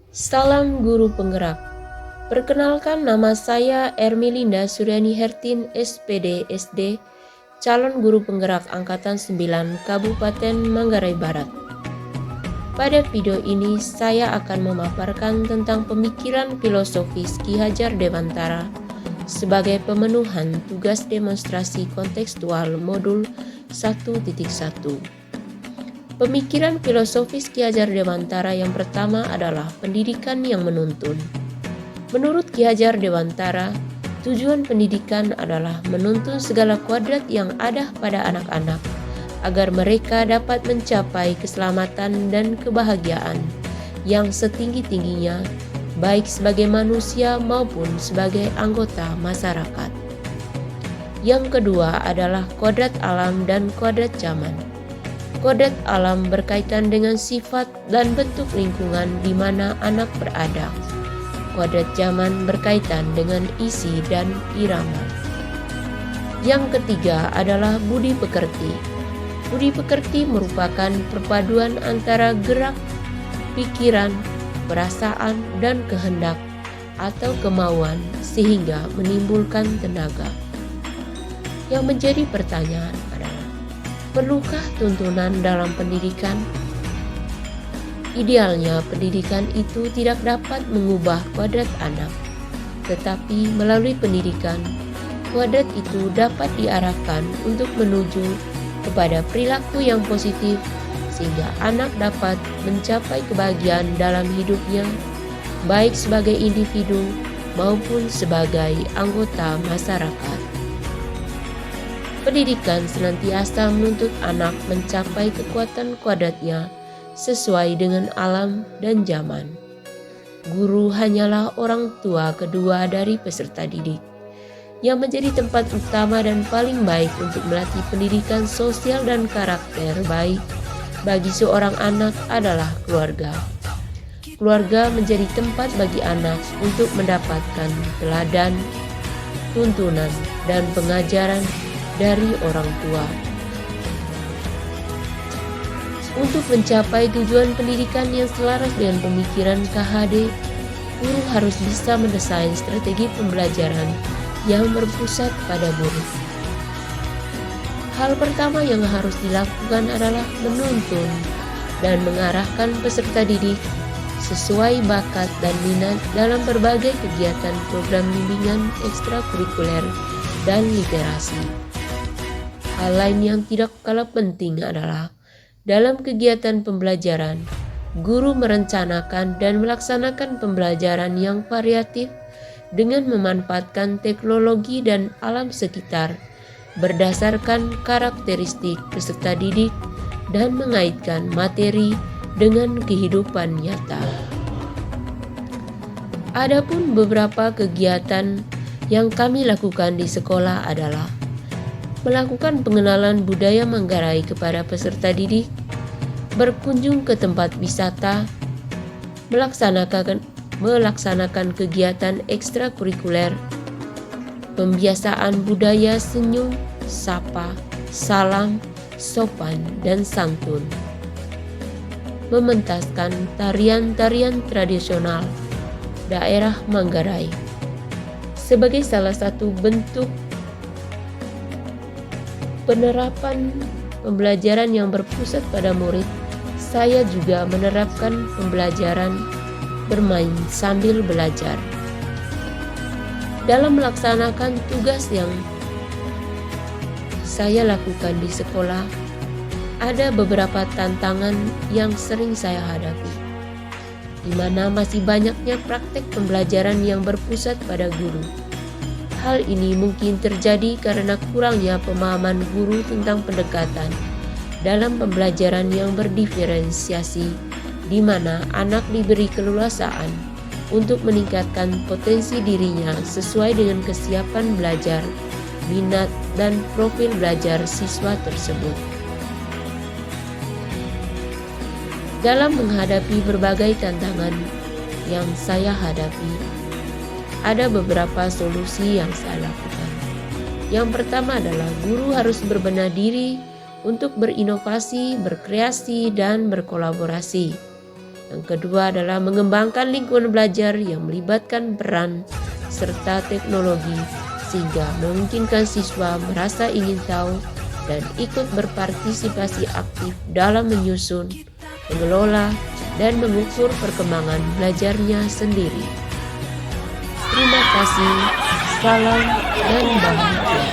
Salam Guru Penggerak. Perkenalkan, nama saya Ermelinda Suryani Hertin, SPD SD, calon guru penggerak Angkatan 9 Kabupaten Manggarai Barat. Pada video ini saya akan memaparkan tentang pemikiran filosofis Ki Hajar Dewantara sebagai pemenuhan tugas demonstrasi kontekstual modul 1.1. Pemikiran filosofis Ki Hajar Dewantara yang pertama adalah pendidikan yang menuntun. Menurut Ki Hajar Dewantara, tujuan pendidikan adalah menuntun segala kuadrat yang ada pada anak-anak agar mereka dapat mencapai keselamatan dan kebahagiaan yang setinggi-tingginya, baik sebagai manusia maupun sebagai anggota masyarakat. Yang kedua adalah kodrat alam dan kodrat zaman. Kodrat alam berkaitan dengan sifat dan bentuk lingkungan di mana anak berada. Kodrat zaman berkaitan dengan isi dan irama. Yang ketiga adalah budi pekerti. Budi pekerti merupakan perpaduan antara gerak, pikiran, perasaan, dan kehendak atau kemauan sehingga menimbulkan tenaga. Yang menjadi pertanyaan adalah, perlukah tuntunan dalam pendidikan? Idealnya pendidikan itu tidak dapat mengubah kodrat anak, tetapi melalui pendidikan, kodrat itu dapat diarahkan untuk menuju kepada perilaku yang positif sehingga anak dapat mencapai kebahagiaan dalam hidupnya, baik sebagai individu maupun sebagai anggota masyarakat. Pendidikan senantiasa menuntut anak mencapai kekuatan kodratnya sesuai dengan alam dan zaman. Guru hanyalah orang tua kedua dari peserta didik, yang menjadi tempat utama dan paling baik untuk melatih pendidikan sosial dan karakter baik bagi seorang anak adalah keluarga. Keluarga menjadi tempat bagi anak untuk mendapatkan teladan, tuntunan, dan pengajaran dari orang tua. Untuk mencapai tujuan pendidikan yang selaras dengan pemikiran KHD, guru harus bisa mendesain strategi pembelajaran yang berpusat pada murid. Hal pertama yang harus dilakukan adalah menuntun dan mengarahkan peserta didik sesuai bakat dan minat dalam berbagai kegiatan program bimbingan ekstrakurikuler dan literasi. Hal lain yang tidak kalah penting adalah dalam kegiatan pembelajaran, guru merencanakan dan melaksanakan pembelajaran yang variatif dengan memanfaatkan teknologi dan alam sekitar berdasarkan karakteristik peserta didik dan mengaitkan materi dengan kehidupan nyata. Adapun beberapa kegiatan yang kami lakukan di sekolah adalah melakukan pengenalan budaya Manggarai kepada peserta didik, berkunjung ke tempat wisata, melaksanakan kegiatan ekstrakurikuler, pembiasaan budaya senyum, sapa, salam, sopan, dan santun, mementaskan tarian-tarian tradisional daerah Manggarai. Sebagai salah satu bentuk penerapan pembelajaran yang berpusat pada murid, saya juga menerapkan pembelajaran bermain sambil belajar. Dalam melaksanakan tugas yang saya lakukan di sekolah, ada beberapa tantangan yang sering saya hadapi, di mana masih banyaknya praktek pembelajaran yang berpusat pada guru. Hal ini mungkin terjadi karena kurangnya pemahaman guru tentang pendekatan dalam pembelajaran yang berdiferensiasi, di mana anak diberi keleluasaan untuk meningkatkan potensi dirinya sesuai dengan kesiapan belajar, minat, dan profil belajar siswa tersebut. Dalam menghadapi berbagai tantangan yang saya hadapi, ada beberapa solusi yang saya lakukan. Yang pertama adalah guru harus berbenah diri untuk berinovasi, berkreasi, dan berkolaborasi. Yang kedua adalah mengembangkan lingkungan belajar yang melibatkan peran serta teknologi sehingga memungkinkan siswa merasa ingin tahu dan ikut berpartisipasi aktif dalam menyusun, mengelola, dan mengukur perkembangan belajarnya sendiri. Terima kasih, salam dan bahagia.